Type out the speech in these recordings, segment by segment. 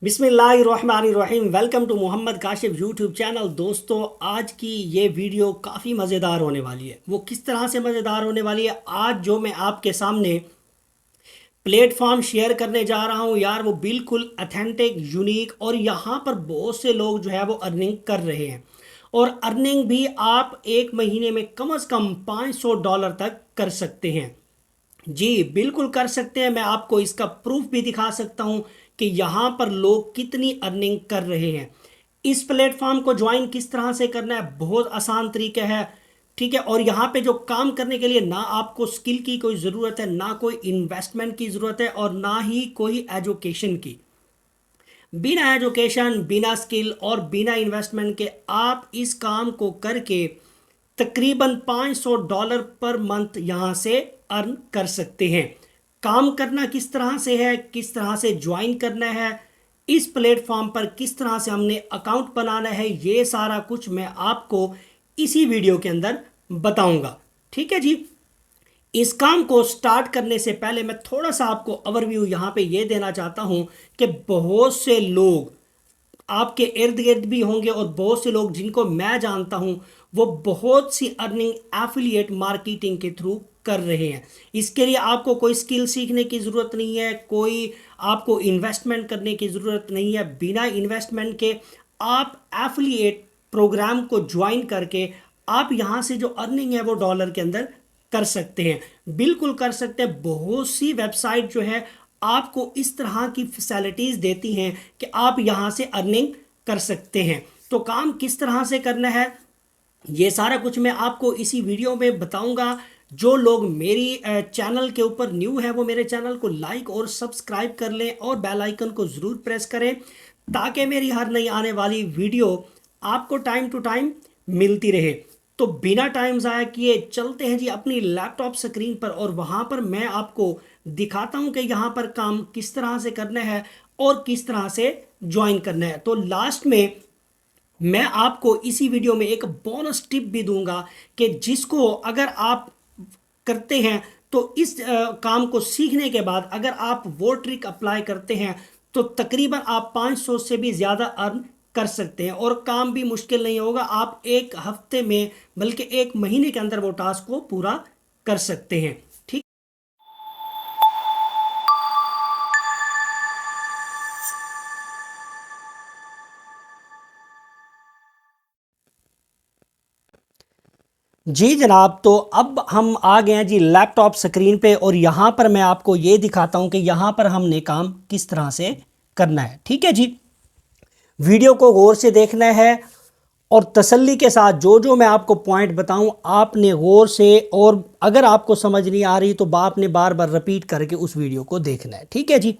बिस्मिल्लाहिर्रहमानिर्रहीम। Welcome to Mohammad Kashif YouTube channel. दोस्तों, आज की ये वीडियो काफ़ी मज़ेदार होने वाली है। वो किस तरह से मज़ेदार होने वाली है, आज जो मैं आपके सामने प्लेटफॉर्म शेयर करने जा रहा हूँ यार, वो बिल्कुल अथेंटिक, यूनिक और यहाँ पर बहुत से लोग जो है वो अर्निंग कर रहे हैं। और अर्निंग भी आप एक महीने में कम से कम $500 तक कर सकते हैं। जी बिल्कुल कर सकते हैं। मैं आपको इसका प्रूफ भी दिखा सकता हूं कि यहां पर लोग कितनी अर्निंग कर रहे हैं। इस प्लेटफॉर्म को ज्वाइन किस तरह से करना है, बहुत आसान तरीका है। ठीक है। और यहां पे जो काम करने के लिए ना आपको स्किल की कोई ज़रूरत है, ना कोई इन्वेस्टमेंट की ज़रूरत है और ना ही कोई एजुकेशन की। बिना एजुकेशन, बिना स्किल और बिना इन्वेस्टमेंट के आप इस काम को करके तकरीबन $500 पर मंथ यहां से अर्न कर सकते हैं। काम करना किस तरह से है, किस तरह से ज्वाइन करना है, इस प्लेटफॉर्म पर किस तरह से हमने अकाउंट बनाना है, ये सारा कुछ मैं आपको इसी वीडियो के अंदर बताऊंगा। ठीक है जी। इस काम को स्टार्ट करने से पहले मैं थोड़ा सा आपको ओवरव्यू यहाँ पे ये देना चाहता हूँ कि बहुत से लोग आपके इर्द गिर्द भी होंगे और बहुत से लोग जिनको मैं जानता हूं, वो बहुत सी अर्निंग एफिलिएट मार्केटिंग के थ्रू कर रहे हैं। इसके लिए आपको कोई स्किल सीखने की ज़रूरत नहीं है, कोई आपको इन्वेस्टमेंट करने की ज़रूरत नहीं है। बिना इन्वेस्टमेंट के आप एफिलिएट प्रोग्राम को ज्वाइन करके आप यहाँ से जो अर्निंग है वो डॉलर के अंदर कर सकते हैं। बिल्कुल कर सकते हैं। बहुत सी वेबसाइट जो है आपको इस तरह की फैसिलिटीज देती हैं कि आप यहां से अर्निंग कर सकते हैं। तो काम किस तरह से करना है, ये सारा कुछ मैं आपको इसी वीडियो में बताऊंगा। जो लोग मेरी चैनल के ऊपर न्यू है वो मेरे चैनल को लाइक और सब्सक्राइब कर लें और बेल आइकन को ज़रूर प्रेस करें ताकि मेरी हर नई आने वाली वीडियो आपको टाइम टू टाइम मिलती रहे। तो बिना टाइम ज़ाया किए चलते हैं जी अपनी लैपटॉप स्क्रीन पर और वहाँ पर मैं आपको दिखाता हूँ कि यहाँ पर काम किस तरह से करना है और किस तरह से ज्वाइन करना है। तो लास्ट में मैं आपको इसी वीडियो में एक बोनस टिप भी दूंगा कि जिसको अगर आप करते हैं तो इस काम को सीखने के बाद अगर आप वो ट्रिक अप्लाई करते हैं तो तकरीबन आप 500 से भी ज़्यादा अर्न कर सकते हैं और काम भी मुश्किल नहीं होगा। आप एक हफ्ते में बल्कि एक महीने के अंदर वो टास्क को पूरा कर सकते हैं। ठीक। जी जनाब, तो अब हम आ गए हैं जी लैपटॉप स्क्रीन पे और यहाँ पर मैं आपको ये दिखाता हूँ कि यहाँ पर हमने काम किस तरह से करना है। ठीक है जी। वीडियो को गौर से देखना है और तसल्ली के साथ जो जो मैं आपको पॉइंट बताऊं आपने गौर से, और अगर आपको समझ नहीं आ रही तो आपने बार बार रिपीट करके उस वीडियो को देखना है। ठीक है जी।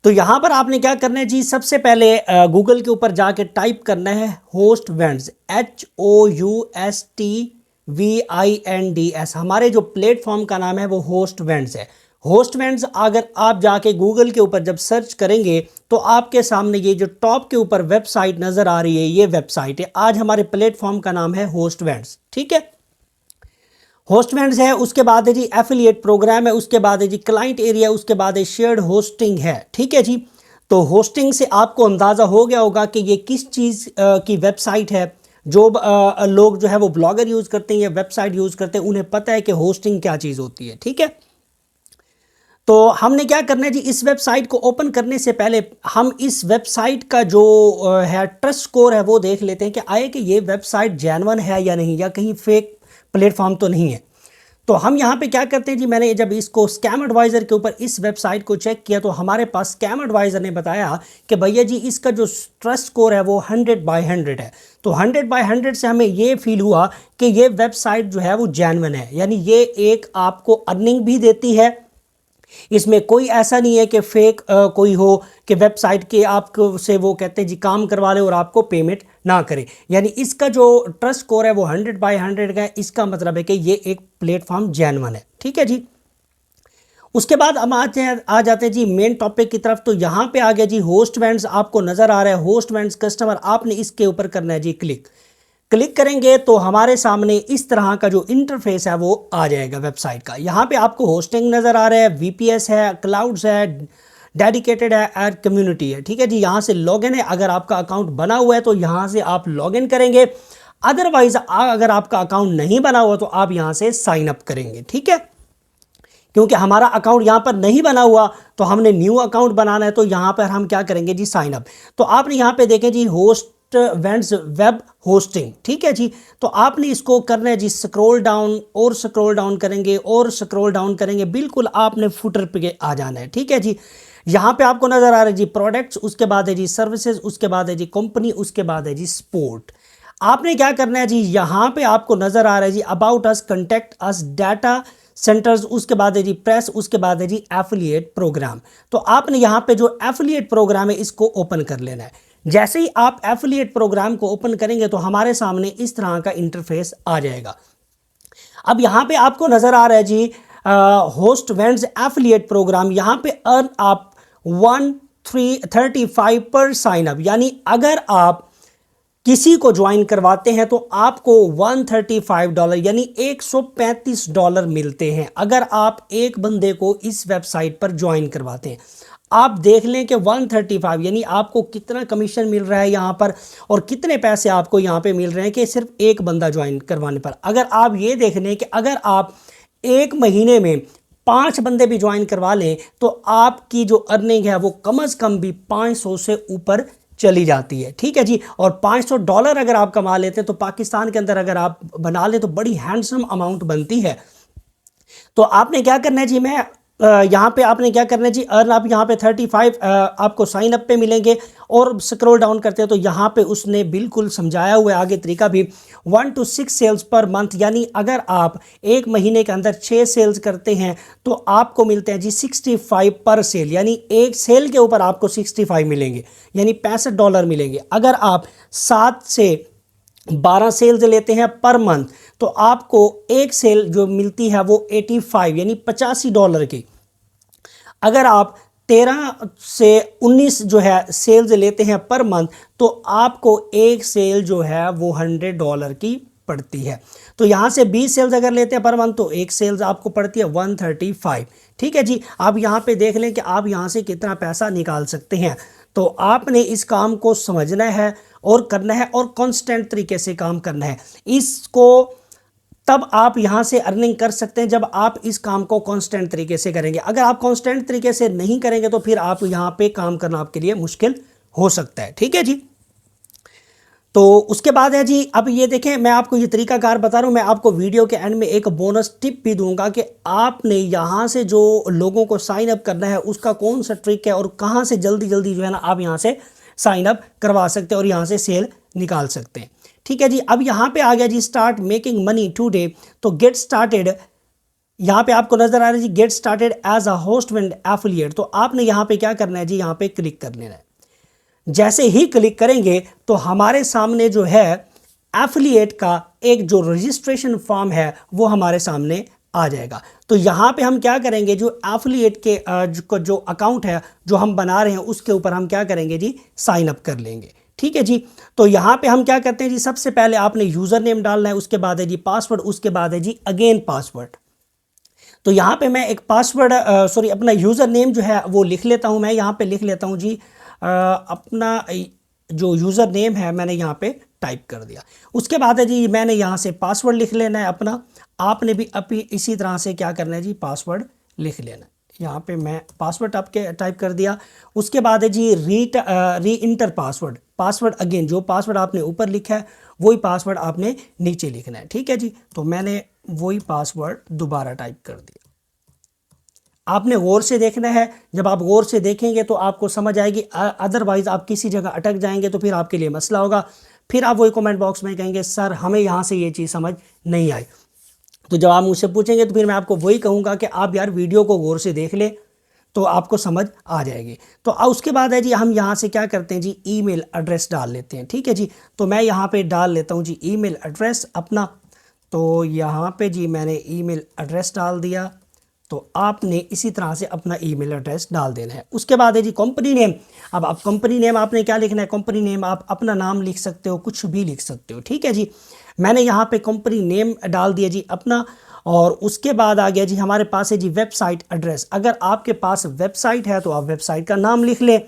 तो यहाँ पर आपने क्या करना है जी, सबसे पहले गूगल के ऊपर जाके टाइप करना है होस्ट वेंड्स, HOUSTVINDS। हमारे जो प्लेटफॉर्म का नाम है वो होस्ट वेंड्स है। होस्ट वेंड्स अगर आप जाके गूगल के ऊपर जब सर्च करेंगे तो आपके सामने ये जो टॉप के ऊपर वेबसाइट नज़र आ रही है, ये वेबसाइट है। आज हमारे प्लेटफॉर्म का नाम है होस्ट वेंड्स। ठीक है। होस्टमेंट्स है, उसके बाद है जी एफिलिएट प्रोग्राम है, उसके बाद है जी क्लाइंट एरिया, उसके बाद है शेयर्ड होस्टिंग है। ठीक है जी। तो होस्टिंग से आपको अंदाज़ा हो गया होगा कि ये किस चीज़ की वेबसाइट है। जो लोग जो है वो ब्लॉगर यूज़ करते हैं या वेबसाइट यूज़ करते हैं, उन्हें पता है कि होस्टिंग क्या चीज़ होती है। ठीक है। तो हमने क्या करना है जी, इस वेबसाइट को ओपन करने से पहले हम इस वेबसाइट का जो है ट्रस्ट स्कोर है वो देख लेते हैं कि आए कि ये वेबसाइट जेन्युइन है या नहीं, या कहीं फेक प्लेटफॉर्म तो नहीं है। तो हम यहाँ पे क्या करते हैं जी, मैंने जब इसको स्कैम एडवाइज़र के ऊपर इस वेबसाइट को चेक किया तो हमारे पास स्कैम एडवाइज़र ने बताया कि भैया जी इसका जो ट्रस्ट स्कोर है वो 100/100 है। तो 100/100 से हमें ये फील हुआ कि ये वेबसाइट जो है वो जेन्युइन है, यानी ये एक आपको अर्निंग भी देती है। इसमें कोई ऐसा नहीं है कि फेक कोई हो कि वेबसाइट के आपको से वो कहते हैं जी काम करवा ले और आपको पेमेंट ना करे। यानी इसका जो ट्रस्ट स्कोर है वो 100/100 का है। इसका मतलब है कि ये एक प्लेटफॉर्म जेन्युइन है। ठीक है जी। उसके बाद हम आ जाते हैं जी मेन टॉपिक की तरफ। तो यहाँ पे आ गया जी होस्ट वेंड्स, आपको नज़र आ रहा है होस्ट वेंड्स कस्टमर। आपने इसके ऊपर करना है जी क्लिक। क्लिक करेंगे तो हमारे सामने इस तरह का जो इंटरफेस है वो आ जाएगा वेबसाइट का। यहाँ पे आपको होस्टिंग नज़र आ रहा है, VPS है, क्लाउड्स है, डेडिकेटेड है एड कम्युनिटी है, ठीक है जी। यहाँ से लॉगिन है, अगर आपका अकाउंट बना हुआ है तो यहाँ से आप लॉगिन करेंगे, अदरवाइज अगर आपका अकाउंट नहीं बना हुआ तो आप यहाँ से साइन अप करेंगे, ठीक है। क्योंकि हमारा अकाउंट यहाँ पर नहीं बना हुआ तो हमने न्यू अकाउंट बनाना है, तो यहाँ पर हम क्या करेंगे जी, साइन अप। तो आपने यहाँ पे देखें जी होस्ट वेंट्स वेब होस्टिंग, ठीक है जी। तो आपने इसको करना है जी, स्क्रॉल डाउन और स्क्रॉल डाउन करेंगे और स्क्रॉल डाउन करेंगे, बिल्कुल आपने फुटर पे आ जाना है, ठीक है जी। यहाँ पे आपको नजर आ रहा है जी प्रोडक्ट्स, उसके बाद है जी सर्विसेज, उसके बाद है जी कंपनी, उसके बाद है जी स्पोर्ट। आपने क्या करना है जी, यहाँ पे आपको नजर आ रहा है जी about us, contact us, data centres, उसके बाद है जी प्रेस, उसके बाद है जी एफिलिएट प्रोग्राम। तो आपने यहाँ पे जो एफिलिएट प्रोग्राम है इसको ओपन कर लेना है। जैसे ही आप एफिलिएट प्रोग्राम को ओपन करेंगे तो हमारे सामने इस तरह का इंटरफेस आ जाएगा। अब यहाँ पे आपको नजर आ रहा है जी होस्ट वेंट्स एफिलिएट प्रोग्राम, यहाँ पे अर्न आप 135 पर साइन अप, यानी अगर आप किसी को ज्वाइन करवाते हैं तो आपको $135 यानी $135 मिलते हैं अगर आप एक बंदे को इस वेबसाइट पर ज्वाइन करवाते हैं। आप देख लें कि 135 यानी आपको कितना कमीशन मिल रहा है यहाँ पर, और कितने पैसे आपको यहाँ पे मिल रहे हैं कि सिर्फ एक बंदा ज्वाइन करवाने पर। अगर आप ये देख लें कि अगर आप एक महीने में 5 बंदे भी ज्वाइन करवा लें तो आपकी जो अर्निंग है वो कम से कम भी 500 से ऊपर चली जाती है, ठीक है जी। और $500 अगर आप कमा लेते हैं तो पाकिस्तान के अंदर अगर आप बना ले तो बड़ी हैंडसम अमाउंट बनती है। तो आपने क्या करना है जी, मैं यहाँ पे आपने क्या करना है जी, अर्न आप यहाँ पे 35 आपको साइन अप पे मिलेंगे, और स्क्रॉल डाउन करते हैं तो यहाँ पे उसने बिल्कुल समझाया हुआ है आगे तरीका भी, 1 to 6 सेल्स पर मंथ, यानी अगर आप एक महीने के अंदर 6 सेल्स करते हैं तो आपको मिलते हैं जी 65 पर सेल, यानी एक सेल के ऊपर आपको 65 मिलेंगे, यानी $65 मिलेंगे। अगर आप 7 से 12 सेल्स लेते हैं पर मंथ तो आपको एक सेल जो मिलती है वो 85 यानी $85 की। अगर आप 13 से 19 जो है सेल्स लेते हैं पर मंथ तो आपको एक सेल जो है वो $100 की पड़ती है। तो यहाँ से 20 सेल्स अगर लेते हैं पर मंथ तो एक सेल्स आपको पड़ती है 135, ठीक है जी। आप यहाँ पे देख लें कि आप यहाँ से कितना पैसा निकाल सकते हैं। तो आपने इस काम को समझना है और करना है और कांस्टेंट तरीके से काम करना है। इसको तब आप यहाँ से अर्निंग कर सकते हैं जब आप इस काम को कांस्टेंट तरीके से करेंगे। अगर आप कांस्टेंट तरीके से नहीं करेंगे तो फिर आप यहाँ पे काम करना आपके लिए मुश्किल हो सकता है, ठीक है जी। तो उसके बाद है जी, अब ये देखें मैं आपको ये तरीकाकार बता रहा हूँ, मैं आपको वीडियो के एंड में एक बोनस टिप भी दूंगा कि आपने यहाँ से जो लोगों को साइन अप करना है उसका कौन सा ट्रिक है और कहाँ से जल्दी जल्दी जो है ना आप यहाँ से साइन अप करवा सकते हैं और यहाँ से सेल निकाल सकते हैं, ठीक है जी। अब यहाँ पे आ गया जी स्टार्ट मेकिंग मनी टुडे। तो गेट स्टार्टेड, यहाँ पे आपको नजर आ रहा है जी get started as a host and affiliate. तो आपने यहाँ पे क्या करना है जी, यहाँ पे क्लिक कर लेना है। जैसे ही क्लिक करेंगे तो हमारे सामने जो है एफिलिएट का एक जो रजिस्ट्रेशन फॉर्म है वो हमारे सामने आ जाएगा। तो यहाँ पे हम क्या करेंगे, जो एफिलिएट के जो अकाउंट है जो हम बना रहे हैं उसके ऊपर हम क्या करेंगे जी, साइन अप कर लेंगे, ठीक है जी। तो यहाँ पे हम क्या करते हैं जी, सबसे पहले आपने यूज़र नेम डालना है, उसके बाद है जी पासवर्ड, उसके बाद है जी अगेन पासवर्ड। तो यहाँ पे मैं एक पासवर्ड अपना यूज़र नेम जो है वो लिख लेता हूँ। मैं यहाँ पे लिख लेता हूँ जी अपना जो यूज़र नेम है मैंने यहाँ पे टाइप कर दिया। उसके बाद है जी मैंने यहाँ से पासवर्ड लिख लेना है अपना। आपने भी अभी इसी तरह से क्या करना है जी, पासवर्ड लिख लेना है। यहाँ पे मैं पासवर्ड आपके टाइप कर दिया। उसके बाद है जी री इंटर पासवर्ड, पासवर्ड अगेन जो पासवर्ड आपने ऊपर लिखा है वही पासवर्ड आपने नीचे लिखना है, ठीक है जी। तो मैंने वही पासवर्ड दोबारा टाइप कर दिया। आपने गौर से देखना है, जब आप गौर से देखेंगे तो आपको समझ आएगी, अदरवाइज आप किसी जगह अटक जाएंगे तो फिर आपके लिए मसला होगा। फिर आप वही कमेंट बॉक्स में कहेंगे सर हमें यहाँ से ये चीज़ समझ नहीं आई। तो जब आप मुझसे पूछेंगे तो फिर मैं आपको वही कहूँगा कि आप यार वीडियो को गौर से देख ले तो आपको समझ आ जाएगी। तो उसके बाद है जी हम यहाँ से क्या करते हैं जी, ईमेल एड्रेस डाल लेते हैं, ठीक है जी। तो मैं यहाँ पे डाल लेता हूँ जी ईमेल एड्रेस अपना। तो यहाँ पे जी मैंने ईमेल एड्रेस डाल दिया। तो आपने इसी तरह से अपना ईमेल एड्रेस डाल देना है। उसके बाद है जी कंपनी नेम। अब आप कंपनी नेम आपने क्या लिखना है, कंपनी नेम आप अपना नाम लिख सकते हो, कुछ भी लिख सकते हो, ठीक है जी। मैंने यहाँ पे कंपनी नेम डाल दिया जी अपना। और उसके बाद आ गया जी हमारे पास है जी वेबसाइट एड्रेस। अगर आपके पास वेबसाइट है तो आप वेबसाइट का नाम लिख लें,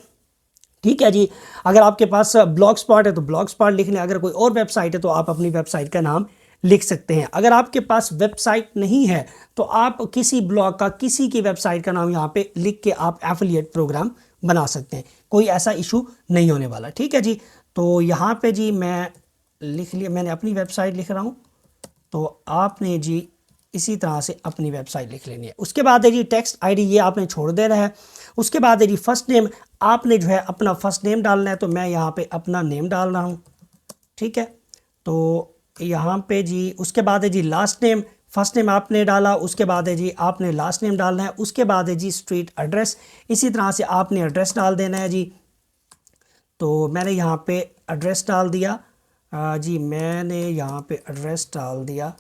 ठीक है जी। अगर आपके पास ब्लॉग स्पॉट है तो ब्लॉग स्पॉट लिख लें। अगर कोई और वेबसाइट है तो आप अपनी वेबसाइट का नाम लिख सकते हैं। अगर आपके पास वेबसाइट नहीं है तो आप किसी ब्लॉग का, किसी की वेबसाइट का नाम यहाँ पे लिख के आप एफिलिएट प्रोग्राम बना सकते हैं, कोई ऐसा इशू नहीं होने वाला, ठीक है जी। तो यहाँ पे जी मैं लिख लिया, मैंने अपनी वेबसाइट लिख रहा हूँ, तो आपने जी इसी तरह से अपनी वेबसाइट लिख लेनी है। उसके बाद है जी टेक्स्ट आईडी, ये आपने छोड़ देना है। उसके बाद है जी फर्स्ट नेम, आपने जो है अपना फर्स्ट नेम डालना है, तो मैं यहाँ पे अपना नेम डाल रहा हूँ, ठीक है। तो यहाँ पे जी उसके बाद है जी लास्ट नेम, फर्स्ट नेम आपने डाला, उसके बाद है जी आपने लास्ट नेम डालना है। उसके बाद है जी स्ट्रीट एड्रेस, इसी तरह से आपने एड्रेस डाल देना है जी। तो मैंने यहाँ पे एड्रेस डाल दिया जी, मैंने यहाँ पे एड्रेस डाल दिया,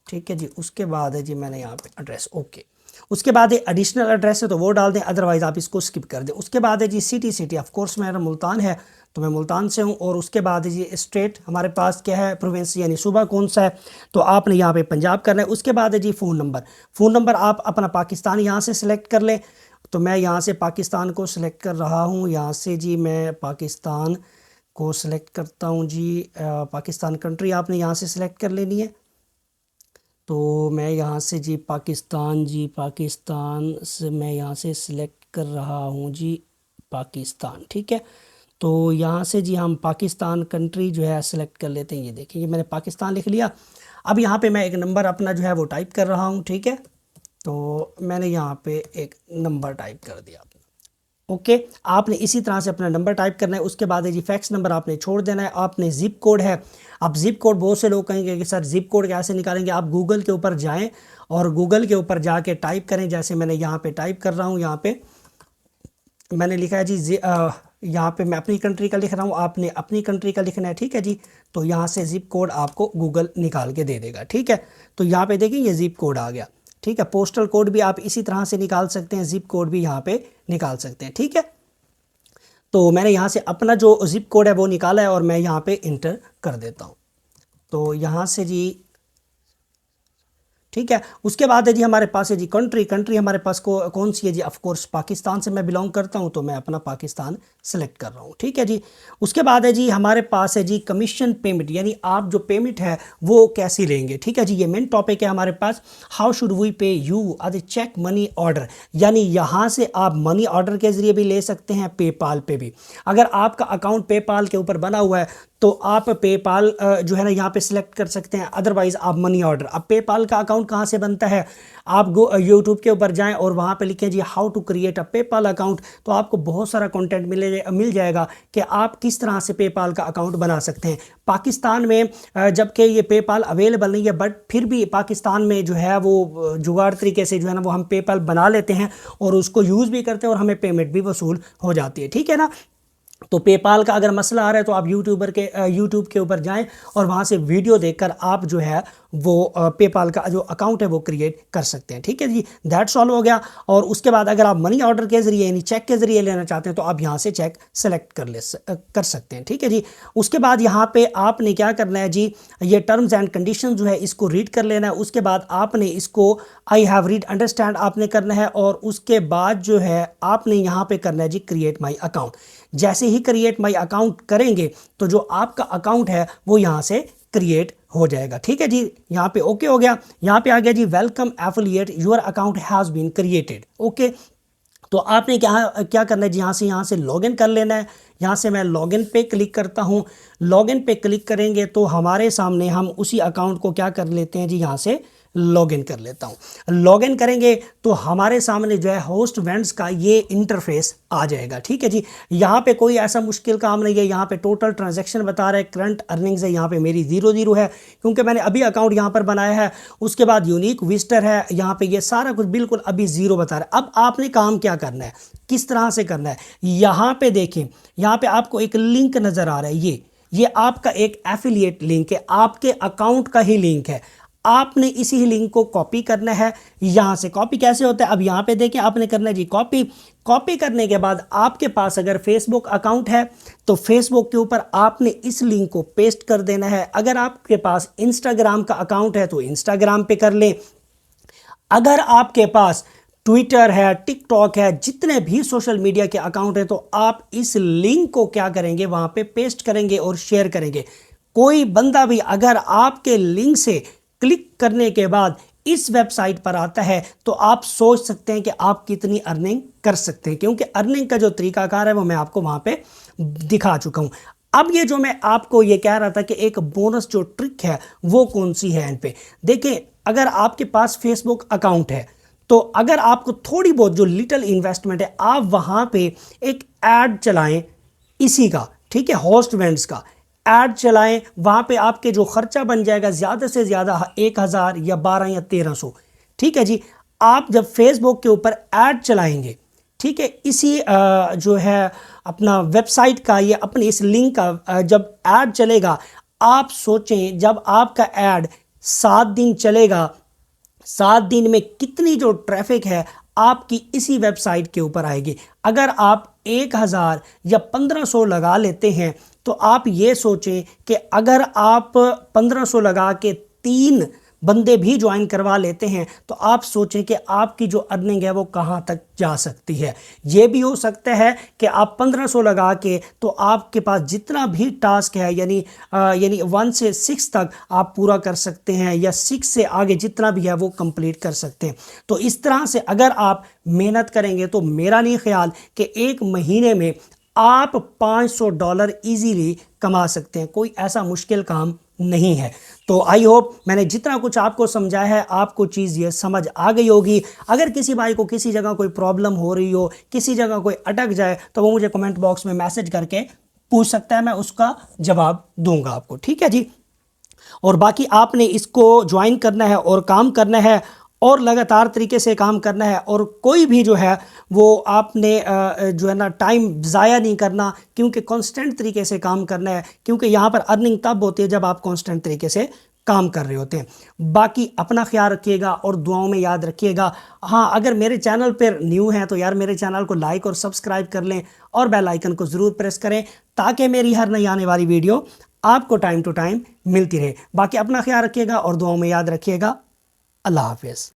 ठीक है जी। उसके बाद है जी मैंने यहाँ पे एड्रेस, ओके। उसके बाद एडिशनल एड्रेस है तो वो डाल दें, अदरवाइज़ आप इसको स्किप कर दें। उसके बाद है जी सिटी, ऑफ कोर्स मेरा मुल्तान है तो मैं मुल्तान से हूँ। और उसके बाद है जी स्टेट, हमारे पास क्या है, प्रोविंस यानी सूबा कौन सा है, तो आपने यहाँ पे पंजाब करना है। उसके बाद है जी फ़ोन नंबर आप अपना पाकिस्तान यहाँ से सिलेक्ट कर लें, तो मैं यहाँ से पाकिस्तान को सिलेक्ट कर रहा हूँ। यहाँ से जी मैं पाकिस्तान को सिलेक्ट करता हूँ जी। पाकिस्तान कंट्री आपने यहाँ से सिलेक्ट कर लेनी है, तो मैं यहाँ से जी पाकिस्तान से मैं यहाँ से सिलेक्ट कर रहा हूँ जी पाकिस्तान, ठीक है। तो यहाँ से जी हम पाकिस्तान कंट्री जो है सिलेक्ट कर लेते हैं। ये देखिए, ये मैंने पाकिस्तान लिख लिया। अब यहाँ पे मैं एक नंबर अपना जो है वो टाइप कर रहा हूँ, ठीक है। तो मैंने यहाँ पे एक नंबर टाइप कर दिया, ओके। आपने इसी तरह से अपना नंबर टाइप करना है। उसके बाद है जी फैक्स नंबर आपने छोड़ देना है। आपने ज़िप कोड है, अब ज़िप कोड बहुत से लोग कहेंगे कि सर ज़िप कोड कैसे निकालेंगे। आप गूगल के ऊपर जाएं और गूगल के ऊपर जाके टाइप करें, जैसे मैंने यहाँ पे टाइप कर रहा हूँ। यहाँ पे मैंने लिखा है जी यहाँ पे मैं अपनी कंट्री का लिख रहा हूँ, आपने अपनी कंट्री का लिखना है, ठीक है जी। तो यहाँ से ज़िप कोड आपको गूगल निकाल के दे देगा, ठीक है। तो यहाँ पे देखिए ये ज़िप कोड आ गया, ठीक है। पोस्टल कोड भी आप इसी तरह से निकाल सकते हैं, ज़िप कोड भी यहाँ पे निकाल सकते हैं, ठीक है। तो मैंने यहाँ से अपना जो ज़िप कोड है वो निकाला है और मैं यहाँ पे इंटर कर देता हूँ। तो यहाँ से जी, ठीक है। उसके बाद है जी हमारे पास है जी कंट्री हमारे पास कौन सी है जी, ऑफ कोर्स पाकिस्तान से मैं बिलोंग करता हूं, तो मैं अपना पाकिस्तान सेलेक्ट कर रहा हूं, ठीक है जी। उसके बाद है जी हमारे पास है जी कमीशन पेमेंट, यानी आप जो पेमेंट है वो कैसे लेंगे, ठीक है जी। ये मेन टॉपिक है हमारे पास। How should we pay you as a cheque money order, यानी यहाँ से आप मनी ऑर्डर के ज़रिए भी ले सकते हैं, पेपाल पे भी। अगर आपका अकाउंट पेपाल के ऊपर बना हुआ है तो आप पेपाल जो है ना यहाँ पे सिलेक्ट कर सकते हैं, अदरवाइज़ आप मनी ऑर्डर। अब पेपाल का अकाउंट कहाँ से बनता है, आप यूट्यूब के ऊपर जाएं और वहाँ पे लिखें जी how to create a PayPal account, तो आपको बहुत सारा कंटेंट मिल जाएगा कि आप किस तरह से पेपाल का अकाउंट बना सकते हैं। पाकिस्तान में जबकि ये पेपाल अवेलेबल नहीं है, बट फिर भी पाकिस्तान में जो है वो जुगाड़ तरीके से जो है ना वो हम पेपाल बना लेते हैं और उसको यूज़ भी करते हैं और हमें पेमेंट भी वसूल हो जाती है, ठीक है ना। तो पेपाल का अगर मसला आ रहा है तो आप यूट्यूब के ऊपर जाएं और वहाँ से वीडियो देखकर आप जो है वो पेपाल का जो अकाउंट है वो क्रिएट कर सकते हैं, ठीक है जी। दैट्स ऑल हो गया। और उसके बाद अगर आप मनी ऑर्डर के ज़रिए यानी चेक के ज़रिए लेना चाहते हैं तो आप यहाँ से चेक सेलेक्ट कर सकते हैं, ठीक है जी। उसके बाद यहाँ पे आपने क्या करना है जी, ये टर्म्स एंड कंडीशन जो है इसको रीड कर लेना है। उसके बाद आपने इसको आई हैव रीड अंडरस्टैंड आपने करना है और उसके बाद जो है आपने यहाँ पे करना है जी क्रिएट माई अकाउंट। जैसे ही क्रिएट माई अकाउंट करेंगे तो जो आपका अकाउंट है वो यहाँ से क्रिएट हो जाएगा, ठीक है जी। यहाँ पे ओके हो गया। यहाँ पे आ गया जी welcome affiliate your account has been created, okay. तो आपने क्या करना है जी, यहाँ से लॉगिन कर लेना है। यहाँ से मैं लॉगिन पे क्लिक करता हूँ। लॉगिन पे क्लिक करेंगे तो हमारे सामने हम उसी अकाउंट को क्या कर लेते हैं जी, यहाँ से लॉगिन कर लेता हूँ। लॉगिन करेंगे तो हमारे सामने जो है होस्ट वेंड्स का ये इंटरफेस आ जाएगा, ठीक है जी। यहाँ पे कोई ऐसा मुश्किल काम नहीं है। यहाँ पे टोटल ट्रांजैक्शन बता रहा है, करंट अर्निंग्स है, यहाँ पे मेरी 0 है क्योंकि मैंने अभी अकाउंट यहाँ पर बनाया है। उसके बाद यूनिक विजिटर है, यहाँ पे ये सारा कुछ बिल्कुल अभी 0 बता रहा है। अब आपने काम क्या करना है, किस तरह से करना है, यहाँ पे देखें, यहाँ पे आपको एक लिंक नज़र आ रहा है, ये आपका एक एफिलिएट लिंक है, आपके अकाउंट का ही लिंक है। आपने इसी लिंक को कॉपी करना है। यहाँ से कॉपी कैसे होता है, अब यहाँ पे देखिए, आपने करना है जी कॉपी। कॉपी करने के बाद आपके पास अगर फेसबुक अकाउंट है तो फेसबुक के ऊपर आपने इस लिंक को पेस्ट कर देना है। अगर आपके पास इंस्टाग्राम का अकाउंट है तो इंस्टाग्राम पे कर लें। अगर आपके पास ट्विटर है, टिकटॉक है, जितने भी सोशल मीडिया के अकाउंट है, तो आप इस लिंक को क्या करेंगे, वहां पे पेस्ट करेंगे और शेयर करेंगे। कोई बंदा भी अगर आपके लिंक से क्लिक करने के बाद इस वेबसाइट पर आता है तो आप सोच सकते हैं कि आप कितनी अर्निंग कर सकते हैं, क्योंकि अर्निंग का जो तरीकाकार है वो मैं आपको वहां पे दिखा चुका हूं। अब ये जो मैं आपको ये कह रहा था कि एक बोनस जो ट्रिक है वो कौन सी है, इन पे देखिए। अगर आपके पास फेसबुक अकाउंट है तो अगर आपको थोड़ी बहुत जो लिटिल इन्वेस्टमेंट है, आप वहां पे एक ऐड चलाएं इसी का, ठीक है, होस्ट वेंट्स का ऐड चलाएं। वहां पे आपके जो खर्चा बन जाएगा ज़्यादा से ज़्यादा 1000 या 12 या 1300, ठीक है जी। आप जब फेसबुक के ऊपर ऐड चलाएंगे, ठीक है, इसी जो है अपना वेबसाइट का, ये अपनी इस लिंक का जब ऐड चलेगा, आप सोचें जब आपका ऐड 7 दिन चलेगा, 7 दिन में कितनी जो ट्रैफिक है आपकी इसी वेबसाइट के ऊपर आएगी। अगर आप 1000 या 1500 लगा लेते हैं तो आप ये सोचें कि अगर आप 1500 लगा के 3 बंदे भी ज्वाइन करवा लेते हैं तो आप सोचें कि आपकी जो अर्निंग है वो कहां तक जा सकती है। ये भी हो सकता है कि आप 1500 लगा के तो आपके पास जितना भी टास्क है, यानी 1 से 6 तक आप पूरा कर सकते हैं, या 6 से आगे जितना भी है वो कंप्लीट कर सकते हैं। तो इस तरह से अगर आप मेहनत करेंगे तो मेरा नहीं ख्याल कि एक महीने में आप $500 इजीली कमा सकते हैं। कोई ऐसा मुश्किल काम नहीं है। तो आई होप मैंने जितना कुछ आपको समझाया है आपको चीज़ ये समझ आ गई होगी। अगर किसी भाई को किसी जगह कोई प्रॉब्लम हो रही हो, किसी जगह कोई अटक जाए, तो वो मुझे कमेंट बॉक्स में मैसेज करके पूछ सकता है, मैं उसका जवाब दूंगा आपको, ठीक है जी। और बाकी आपने इसको ज्वाइन करना है और काम करना है और लगातार तरीके से काम करना है, और कोई भी जो है वो आपने जो है ना टाइम ज़ाया नहीं करना, क्योंकि कांस्टेंट तरीके से काम करना है, क्योंकि यहाँ पर अर्निंग तब होती है जब आप कांस्टेंट तरीके से काम कर रहे होते हैं। बाकी अपना ख्याल रखिएगा और दुआओं में याद रखिएगा। हाँ, अगर मेरे चैनल पर न्यू हैं तो यार मेरे चैनल को लाइक और सब्सक्राइब कर लें और बेल आइकन को ज़रूर प्रेस करें, ताकि मेरी हर नई आने वाली वीडियो आपको टाइम टू टाइम मिलती रहे। बाकी अपना ख्याल रखिएगा और दुआओं में याद रखिएगा। अल्लाह हाफिज़।